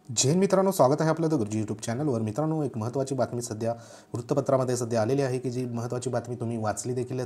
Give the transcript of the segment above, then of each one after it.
जैन मित्रांनो, स्वागत आहे आपलं द गुरुजी यूट्यूब चॅनलवर। मित्रांनो, एक महत्त्वाची बातमी सध्या वृत्तपत्रामध्ये आलेली आहे की जी महत्त्वाची बातमी तुम्ही वाचली देखील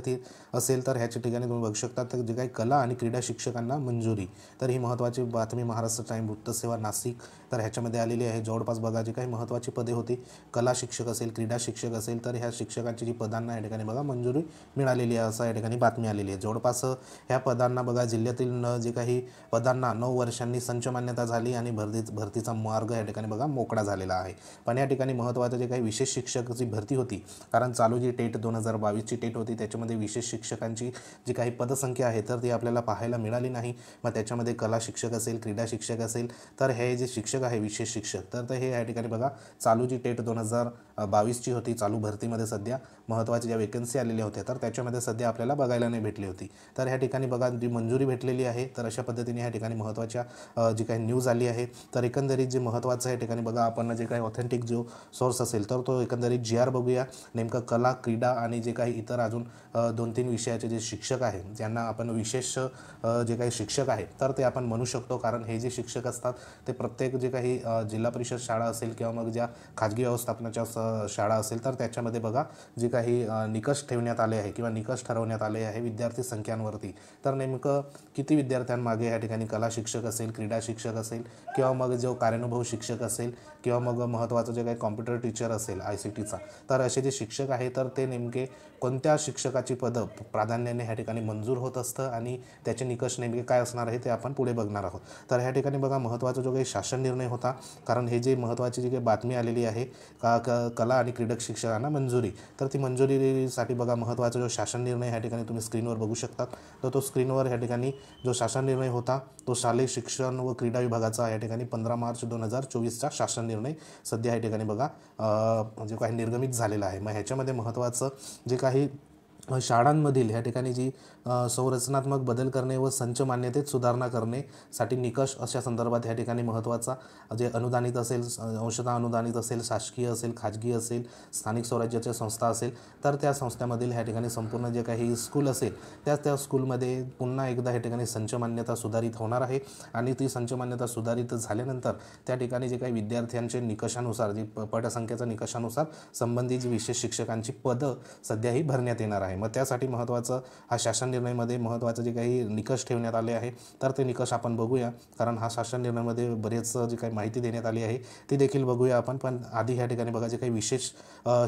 असेल। तर ह्याच्या ठिकाणी तुम्ही बघू शकता तर जे काही कला आणि क्रीडा शिक्षकांना मंजुरी, तर ही महत्त्वाची बातमी महाराष्ट्र टाइम वृत्तसेवा नाशिक तर ह्याच्यामध्ये आलेली आहे। जवळपास बघा जी काही महत्त्वाची पदे होती, कला शिक्षक असेल, क्रीडा शिक्षक असेल, तर ह्या शिक्षकांची जी पदांना या ठिकाणी बघा मंजुरी मिळालेली आहे असं या ठिकाणी बातमी आलेली आहे। जवळपास ह्या पदांना बघा जिल्ह्यातील जे काही पदांना 9 वर्षांनी संच मान्यता झाली आणि भरतीचा मार्ग या ठिकाणी बघा मोकळा झालेला आहे। पण या ठिकाणी महत्त्वाचं जे काही विशेष शिक्षकाची भरती होती, कारण चालू जी टेट 2022ची टेट होती त्याच्यामध्ये विशेष शिक्षकांची जी काही पदसंख्या आहे तर ती आपल्याला पाहायला मिळाली नाही। मग त्याच्यामध्ये कला शिक्षक असेल, क्रीडा शिक्षक असेल, तर हे जे शिक्षक आहे विशेष शिक्षक तर हे या ठिकाणी बघा चालू जी टेट 2022ची होती, चालू भरतीमध्ये सध्या महत्त्वाच्या ज्या वेकन्सी आलेल्या होत्या तर त्याच्यामध्ये सध्या आपल्याला बघायला नाही भेटली होती। तर ह्या ठिकाणी बघा जी मंजुरी भेटलेली आहे, तर अशा पद्धतीने ह्या ठिकाणी महत्त्वाच्या जी काही न्यूज आली आहे। तर एकंदरीत जे महत्त्वाचं या ठिकाणी बघा आपण जे काही ऑथेंटिक जो सोर्स असेल तर तो एकंदरीत GR बघूया। नेमकं कला, क्रीडा आणि जे काही इतर अजून 2-3 विषयाचे जे शिक्षक आहे ज्यांना आपण विशेष जे काही शिक्षक आहे तर ते आपण म्हणू शकतो, कारण हे जे शिक्षक असतात ते प्रत्येक जे काही जिल्हा परिषद शाळा असेल किंवा मग ज्या खाजगी व्यवस्थापनाच्या शाळा असेल तर त्याच्यामध्ये बघा जे काही निकष ठेवण्यात आले आहे किंवा निकष ठरवण्यात आले आहे विद्यार्थी संख्यांवरती, तर नेमकं किती विद्यार्थ्यांमागे या ठिकाणी कला शिक्षक असेल, क्रीडा शिक्षक असेल किंवा मग जो कार्यानुभव शिक्षक असेल किंवा मग महत्त्वाचं जे काही कॉम्प्युटर टीचर असेल ICTचा, तर असे जे शिक्षक आहे तर ते नेमके कोणत्या शिक्षकाची पदं प्राधान्याने ह्या ठिकाणी मंजूर होत असतं आणि त्याचे निकष नेमके काय असणार आहे ते आपण पुढे बघणार आहोत। तर ह्या ठिकाणी बघा महत्त्वाचा जो काही शासन निर्णय होता, कारण हे जे महत्त्वाची जी काही बातमी आलेली आहे कला आणि क्रीडा शिक्षकांना मंजुरी, तर ती मंजुरीसाठी बघा महत्त्वाचा जो शासन निर्णय ह्या ठिकाणी तुम्ही स्क्रीनवर बघू शकतात। तर तो स्क्रीनवर ह्या ठिकाणी जो शासन निर्णय होता तो शालेय शिक्षण व क्रीडा विभागाचा या ठिकाणी 15 मार्च 2024चा शासन निर्णय सध्या या ठिकाणी बघा जे काही निर्गमित झालेला आहे। मग ह्याच्यामध्ये महत्त्वाचं जे काही शाळांमधील ह्या ठिकाणी जी संरचनात्मक बदल करणे व संच मान्यतेत सुधारणा करण्यासाठी निकष अशा संदर्भात ह्या ठिकाणी महत्त्वाचा जे अनुदानित असेल, अंशतः अनुदानित असेल, शासकीय असेल, खाजगी असेल, स्थानिक स्वराज्याच्या संस्था असेल, तर त्या संस्थांमधील ह्या ठिकाणी संपूर्ण जे काही स्कूल असेल त्या स्कूलमध्ये पुन्हा एकदा ह्या ठिकाणी संच मान्यता सुधारित होणार आहे। आणि ती संच मान्यता सुधारित झाल्यानंतर त्या ठिकाणी जे काही विद्यार्थ्यांचे निकषानुसार जी पटसंख्येच्या निकषानुसार संबंधित जी विशेष शिक्षकांची पदं सध्याही भरण्यात येणार आहे। मग त्यासाठी महत्त्वाचं हा शासन निर्णयमध्ये महत्त्वाचे जे काही निकष ठेवण्यात आले आहे तर ते निकष आपण बघूया, कारण हा शासन निर्णयामध्ये बरेच जी काही माहिती देण्यात आली आहे ती देखील बघूया आपण। पण आधी ह्या ठिकाणी बघा जे काही विशेष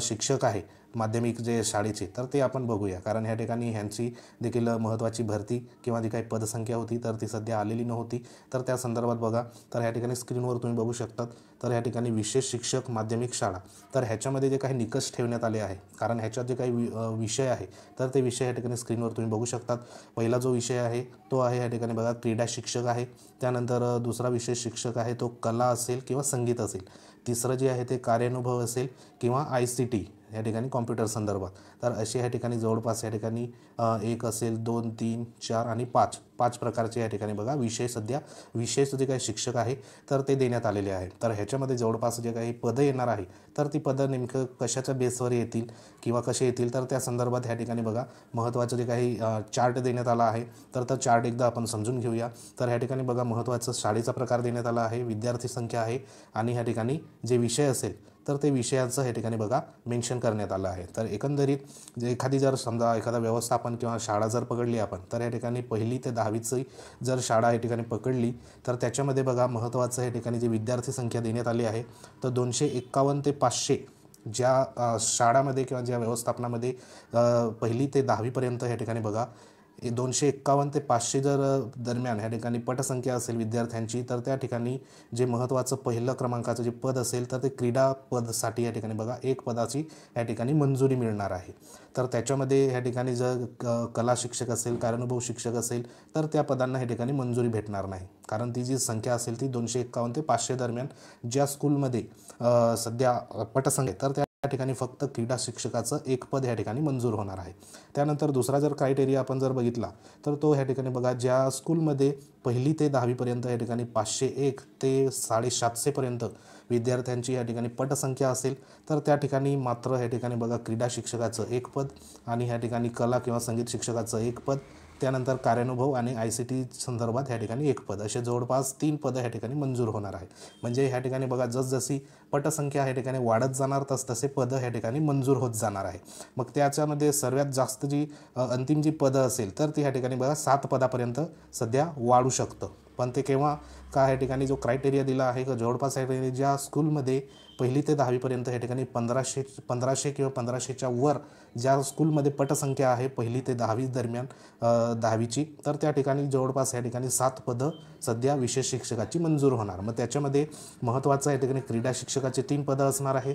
शिक्षक आहे माध्यमिक जे शाळेचे तर ते आपण बघूया, कारण ह्या ठिकाणी ह्यांची देखील महत्त्वाची भरती किंवा जी काही पदसंख्या होती तर ती सध्या आलेली नव्हती। तर त्या संदर्भात बघा तर ह्या ठिकाणी स्क्रीनवर तुम्ही बघू शकतात। तर ह्या ठिकाणी विशेष शिक्षक माध्यमिक शाळा, तर ह्याच्यामध्ये जे काही निकष ठेवण्यात आले आहे, कारण ह्याच्यात जे काही विषय आहे तर ते विषय या ठिकाणी स्क्रीनवर तुम्ही बघू शकतात। पहिला जो विषय आहे तो आहे या ठिकाणी बघा क्रीडा शिक्षक आहे, त्यानंतर दुसरा विशेष शिक्षक आहे तो कला असेल किंवा संगीत असेल, तिसरं जे आहे ते कार्यानुभव असेल किंवा ICT या ठिकाणी कॉम्प्युटर संदर्भात। तर असे या ठिकाणी जवळपास या ठिकाणी 1 असेल, 2, 3, 4 आणि 5 प्रकारचे या ठिकाणी बघा विषय सध्या विशेष जे काही शिक्षक आहे तर ते देण्यात आलेले आहे। तर ह्याच्यामध्ये जवळपास जे काही पदं येणार आहे तर ती पदं नेमकं कशाच्या बेसवर येतील किंवा कसे येतील तर त्या संदर्भात ह्या ठिकाणी बघा महत्त्वाचं जे काही चार्ट देण्यात आला आहे तर तो चार्ट एकदा आपण समजून घेऊया। तर ह्या ठिकाणी बघा महत्त्वाचं शाळेचा प्रकार देण्यात आला आहे, विद्यार्थी संख्या आहे आणि ह्या ठिकाणी जे विषय असेल तर ते विषयांचं ह्या ठिकाणी बघा मेन्शन करण्यात आलं आहे। तर एकंदरीत जे एखादी जर समजा एखादा व्यवस्थापन किंवा शाळा जर पकडली आपण तर या ठिकाणी 1ली ते 10वीची जर शाळा या ठिकाणी पकडली तर त्याच्यामध्ये बघा महत्त्वाचं या ठिकाणी जी विद्यार्थी संख्या देण्यात आली आहे तर 251 ते 500 ज्या शाळामध्ये किंवा ज्या व्यवस्थापनामध्ये 1ली ते 10वीपर्यंत या ठिकाणी बघा 251 ते 500 जर दरम्यान ह्या ठिकाणी पटसंख्या असेल विद्यार्थ्यांची, तर त्या ठिकाणी जे महत्त्वाचं पहिलं क्रमांकाचं जे पद असेल तर ते क्रीडा पदसाठी या ठिकाणी बघा 1 पदाची या ठिकाणी मंजुरी मिळणार आहे। तर त्याच्यामध्ये ह्या ठिकाणी जर कला शिक्षक असेल, कार्यानुभव शिक्षक असेल तर त्या पदांना ह्या ठिकाणी मंजुरी भेटणार नाही, कारण ती जी संख्या असेल ती 251 ते 500 दरम्यान ज्या स्कूलमध्ये सध्या पटसंख्या तर त्या ठिकाणी फक्त क्रीडा शिक्षकाचं 1 पद या ठिकाणी मंजूर होणार आहे। त्यानंतर दुसरा जर क्रायटेरिया आपण जर बघितला तर तो ह्या ठिकाणी बघा ज्या स्कूलमध्ये 1ली ते 10वीपर्यंत या ठिकाणी 501 ते 750 पर्यंत विद्यार्थ्यांची या ठिकाणी पटसंख्या असेल तर त्या ठिकाणी मात्र या ठिकाणी बघा क्रीडा शिक्षकाचं 1 पद आणि ह्या ठिकाणी कला किंवा संगीत शिक्षकाचं 1 पद त्यानंतर कार्यानुभव आणि ICT संदर्भात ह्या ठिकाणी 1 पद, असे जवळपास 3 पदं ह्या ठिकाणी मंजूर होणार आहे. म्हणजे ह्या ठिकाणी बघा जसजशी पटसंख्या ह्या ठिकाणी वाढत जाणार तसे पदं ह्या ठिकाणी मंजूर होत जाणार आहे. मग त्याच्यामध्ये सर्वात जास्त जी अंतिम जी पदं असेल तर ती ह्या ठिकाणी बघा 7 पदापर्यंत सध्या वाढू शकतं. पण ते केव्हा का ह्या ठिकाणी जो क्रायटेरिया दिला आहे का जवळपास ह्या ठिकाणी ज्या स्कूलमध्ये 1ली ते 10वीपर्यंत ह्या ठिकाणी 1500 किंवा 1500च्या वर ज्या स्कूलमध्ये पटसंख्या आहे 1ली ते 10वी दरम्यान 10वीची, तर त्या ठिकाणी जवळपास ह्या ठिकाणी 7 पदं सध्या विशेष शिक्षकाची मंजूर होणार. मग त्याच्यामध्ये महत्त्वाचं या ठिकाणी क्रीडा शिक्षकाचे 3 पदं असणार आहे,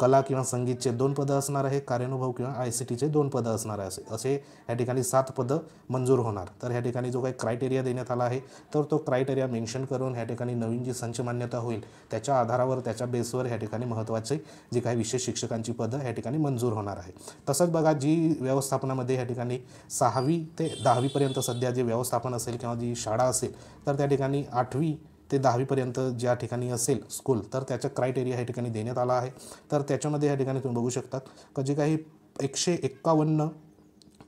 कला किंवा संगीतचे 2 पदं असणार आहे, कार्यानुभव किंवा ICTचे 2 पदं असणार आहे. असे या ठिकाणी 7 पदं मंजूर होणार. तर ह्या ठिकाणी जो काही क्रायटेरिया देण्यात आला आहे तर तो क्रायटेरिया मेन्शन करून ह्या ठिकाणी नवीन जी संच मान्यता होईल त्याच्या आधारावर त्याच्या बेसवर ह्या ठिकाणी महत्त्वाचे जी काही विशेष शिक्षकांची पदं ह्या ठिकाणी मंजूर होणार आहे. तसंच बघा जी व्यवस्थापनामध्ये ह्या ठिकाणी 6वी ते 10वीपर्यंत सध्या जे व्यवस्थापन असेल किंवा जी शाळा असेल तर त्या ठिकाणी 8वी ते 10वीपर्यंत ज्या ठिकाणी असेल स्कूल तर त्याचा क्रायटेरिया ह्या ठिकाणी देण्यात आला आहे. तर त्याच्यामध्ये ह्या ठिकाणी तुम्ही बघू शकता की जे काही 151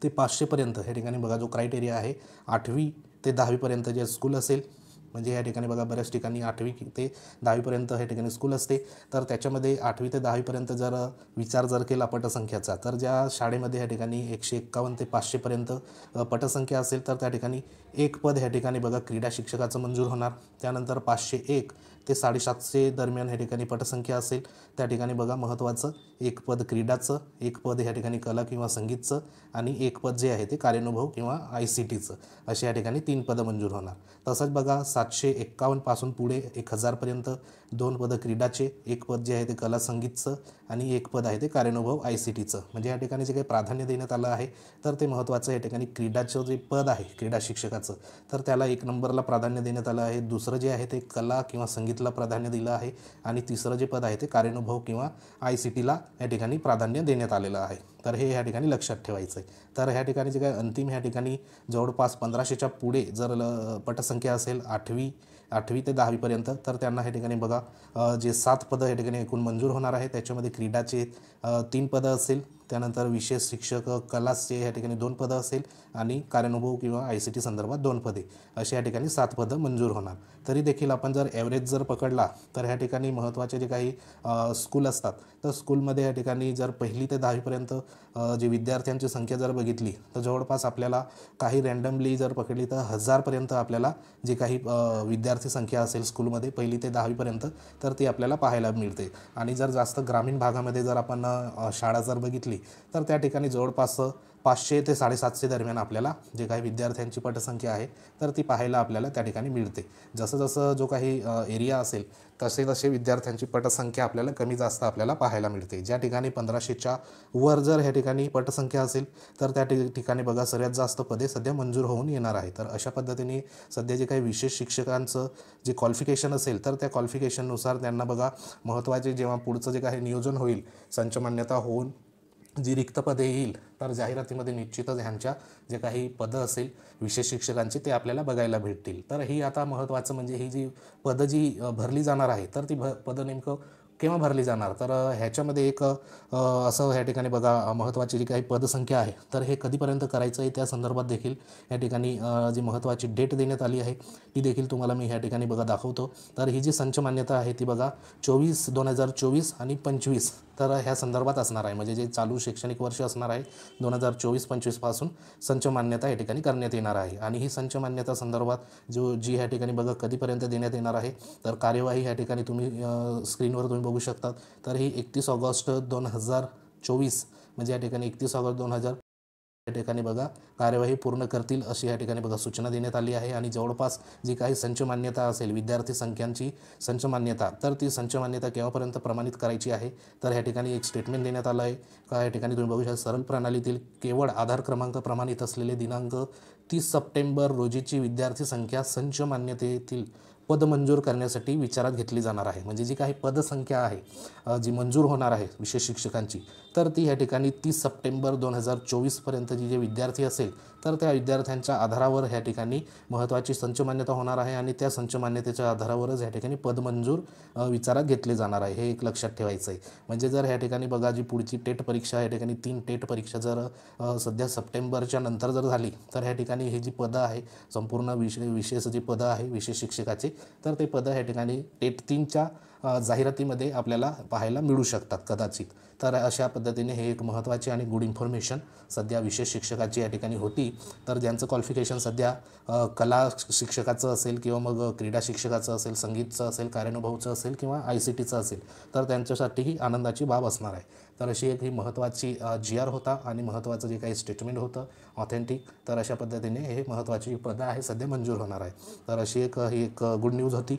ते 500पर्यंत ह्या ठिकाणी बघा जो क्रायटेरिया आहे 8वी ते 10वीपर्यंत जे स्कूल असेल, म्हणजे या ठिकाणी बघा बऱ्याच ठिकाणी 8वी ते 10वीपर्यंत ह्या ठिकाणी स्कूल असते. तर त्याच्यामध्ये 8वी ते 10वीपर्यंत जर विचार केला पटसंख्याचा तर ज्या शाळेमध्ये ह्या ठिकाणी 151 ते 500पर्यंत पटसंख्या असेल तर त्या ठिकाणी 1 पद ह्या ठिकाणी बघा क्रीडा शिक्षकाचं मंजूर होणार. त्यानंतर 501 ते 750 दरम्यान ह्या ठिकाणी पटसंख्या असेल त्या ठिकाणी बघा महत्त्वाचं 1 पद क्रीडाचं, 1 पद ह्या ठिकाणी कला किंवा संगीतचं आणि 1 पद जे आहे ते कार्यानुभव किंवा ICTचं, असे या ठिकाणी 3 पदं मंजूर होणार. तसंच बघा 751 पासून पुढे 1000पर्यंत 2 पदं क्रीडाचे, 1 पद जे आहे ते कला संगीतचं आणि 1 पद आहे ते कार्यानुभव ICTचं. म्हणजे या ठिकाणी जे काही प्राधान्य देण्यात आलं आहे तर ते महत्त्वाचं या ठिकाणी क्रीडाचं जे पद आहे क्रीडा शिक्षकाचं तर त्याला 1 नंबरला प्राधान्य देण्यात आलं आहे. दुसरं जे आहे ते कला किंवा संगीतला प्राधान्य दिलं आहे आणि तिसरं जे पद आहे ते कार्यानुभव किंवा ICTला या ठिकाणी प्राधान्य देण्यात आलेलं आहे. तर हे ह्या ठिकाणी लक्षात ठेवायचं आहे. तर ह्या ठिकाणी जे काही अंतिम ह्या ठिकाणी जवळपास 1500च्या पुढे जर पटसंख्या असेल 8वी ते 10वीपर्यंत तर त्यांना ह्या ठिकाणी बघा जे 7 पदं ह्या ठिकाणी एकूण मंजूर होणार आहे. त्याच्यामध्ये क्रीडाचे 3 पदं असेल, त्यानंतर विशेष शिक्षक कलाचे ह्या ठिकाणी 2 पदं असेल आणि कार्यानुभव किंवा ICT संदर्भात 2 पदे, अशी या ठिकाणी 7 पदं मंजूर होणार. तरी देखील आपण जर ॲव्हरेज जर पकडला तर ह्या ठिकाणी महत्त्वाचे जे काही स्कूल असतात तर स्कूलमध्ये या ठिकाणी जर 1ली ते 10वीपर्यंत जे विद्यार्थ्यांची संख्या जर बघितली तर जवळपास आपल्याला काही रँडमली जर पकडली तर 1000पर्यंत आपल्याला जे काही विद्यार्थी संख्या असेल स्कूलमध्ये 1ली ते 10वीपर्यंत तर ती आपल्याला पाहायला मिळते. आणि जर जास्त ग्रामीण भागामध्ये जर आपण शाळा जर बघितली तर त्या ठिकाणी जवळपास 500 ते 750 दरम्यान आपल्याला जे काही विद्यार्थ्यांची पटसंख्या आहे तर ती पाहायला आपल्याला त्या ठिकाणी मिळते. जसं जसं जो काही एरिया असेल तसे तसे विद्यार्थ्यांची पटसंख्या आपल्याला कमी जास्त आपल्याला पाहायला मिळते. ज्या ठिकाणी 1500च्या वर जर ह्या ठिकाणी पटसंख्या असेल तर त्या ठिकाणी बघा सर्वात जास्त पदे सध्या मंजूर होऊन येणार आहे. तर अशा पद्धतीने सध्या जे काही विशेष शिक्षकांचं जे क्वालिफिकेशन असेल तर त्या क्वालिफिकेशननुसार त्यांना बघा महत्त्वाचे जेव्हा पुढचं जे काही नियोजन होईल संच मान्यता होऊन जी रिक्त पदे येईल तर जाहिरातीमध्ये निश्चितच ह्यांच्या जे काही पदं असेल विशेष शिक्षकांची ते आपल्याला बघायला भेटतील. तर ही आता महत्त्वाचं म्हणजे ही जी पदं जी भरली जाणार आहे तर ती पदं नेमकं केव्हा भरली जाणार तर ह्याच्यामध्ये एक असं ह्या ठिकाणी बघा महत्त्वाची जी काही पदसंख्या आहे तर हे कधीपर्यंत करायचं आहे त्या संदर्भात देखील या ठिकाणी जी महत्त्वाची डेट देण्यात आली आहे ती देखील तुम्हाला मी ह्या ठिकाणी बघा दाखवतो. तर ही जी संच मान्यता आहे ती बघा 2024 आणि 25 तर ह्या संदर्भात असणार आहे. म्हणजे जे चालू शैक्षणिक वर्ष असणार आहे 2024-25 पासून संच मान्यता या ठिकाणी करण्यात येणार आहे. आणि ही संच मान्यता संदर्भात जी ह्या ठिकाणी बघा कधीपर्यंत देण्यात येणार आहे तर कार्यवाही ह्या ठिकाणी तुम्ही स्क्रीनवर तुम्ही बघू शकतात. तर ही 31 ऑगस्ट 2024 म्हणजे या ठिकाणी 31 ऑगस्ट 2000 या ठिकाणी बघा कार्यवाही पूर्ण करतील अशी या ठिकाणी बघा सूचना देण्यात आली आहे. आणि जवळपास जी काही संच मान्यता असेल विद्यार्थी संख्यांची संच मान्यता तर ती संच मान्यता केव्हापर्यंत प्रमाणित करायची आहे तर ह्या ठिकाणी एक स्टेटमेंट देण्यात आलं आहे का या ठिकाणी तुम्ही बघू शकता सरळ प्रणालीतील केवळ आधार क्रमांक प्रमाणित असलेले दिनांक 30 सप्टेंबर रोजीची विद्यार्थी संख्या संच मान्यतेतील पद मंजूर करण्यासाठी विचारात घेतली जाणार आहे. म्हणजे जी काही पदसंख्या आहे जी मंजूर होणार आहे विशेष शिक्षकांची, तर ती या ठिकाणी 30 सप्टेंबर 2024 जे विद्यार्थी असेल तर त्या विद्यार्थ्यांच्या आधारावर ह्या ठिकाणी महत्त्वाची संच मान्यता होणार आहे आणि त्या संच मान्यतेच्या आधारावरच ह्या ठिकाणी पद मंजूर विचारात घेतले जाणार आहे. हे एक लक्षात ठेवायचं आहे. म्हणजे जर ह्या ठिकाणी बघा जी पुढची टेट परीक्षा या ठिकाणी 3 टेट परीक्षा जर सध्या सप्टेंबरच्या नंतर जर झाली तर ह्या ठिकाणी ही जी पदं आहे संपूर्ण विशेष जी पदं आहे विशेष शिक्षकाची, तर ते पदं ह्या ठिकाणी टेट 3च्या जाहिरातीमध्ये आपल्याला पाहायला मिळू शकतात कदाचित. तर अशा पद्धतीने हे एक महत्त्वाची आणि गुड इन्फॉर्मेशन सध्या विशेष शिक्षकाची या ठिकाणी होती. तर ज्यांचं क्वालिफिकेशन सध्या कला शिक्षकाचं असेल किंवा मग क्रीडा शिक्षकाचं असेल, संगीतचं असेल, कार्यानुभवचं असेल किंवा ICTचं असेल तर त्यांच्यासाठी ही आनंदाची बाब असणार आहे. तर अशी एक ही महत्त्वाची GR होता आणि महत्त्वाचं जे काही स्टेटमेंट होतं ऑथेंटिक, तर अशा पद्धतीने हे महत्त्वाची पदं आहे सध्या मंजूर होणार आहे. तर अशी ही एक गुड न्यूज होती.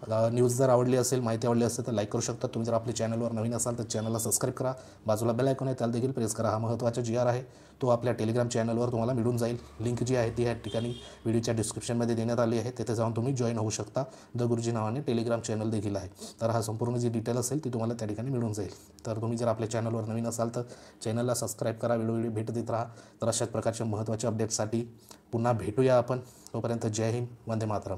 न्यूज जर आवडली असेल, माहिती आवडली असेल तर लाईक करू शकता. तुम्ही जर आपल्या चॅनलवर नवीन असाल तर चॅनलला सबस्क्राईब करा. बाजूला बेल आयकॉन आहे त्याला देखील प्रेस करा. हा महत्त्वाचा GR आहे तो आपल्या टेलिग्राम चॅनलवर तुम्हाला मिळून जाईल. लिंक जी आहे ती या ठिकाणी व्हिडिओच्या डिस्क्रिप्शनमध्ये देण्यात आली आहे. तिथे जाऊन तुम्ही जॉईन होऊ शकता. द गुरुजी नावाने टेलिग्राम चॅनल देखील आहे. तर हा संपूर्ण जी डिटेल असेल ती तुम्हाला त्या ठिकाणी मिळून जाईल. तर तुम्ही जर आपल्या चॅनलवर नवीन असाल तर चॅनलला सबस्क्राईब करा. व्हिडिओ भेट देत राहा. तर अशाच प्रकारच्या महत्त्वाच्या अपडेट्ससाठी पुन्हा भेटूया आपण. तोपर्यंत जय हिंद, वंदे मातरम.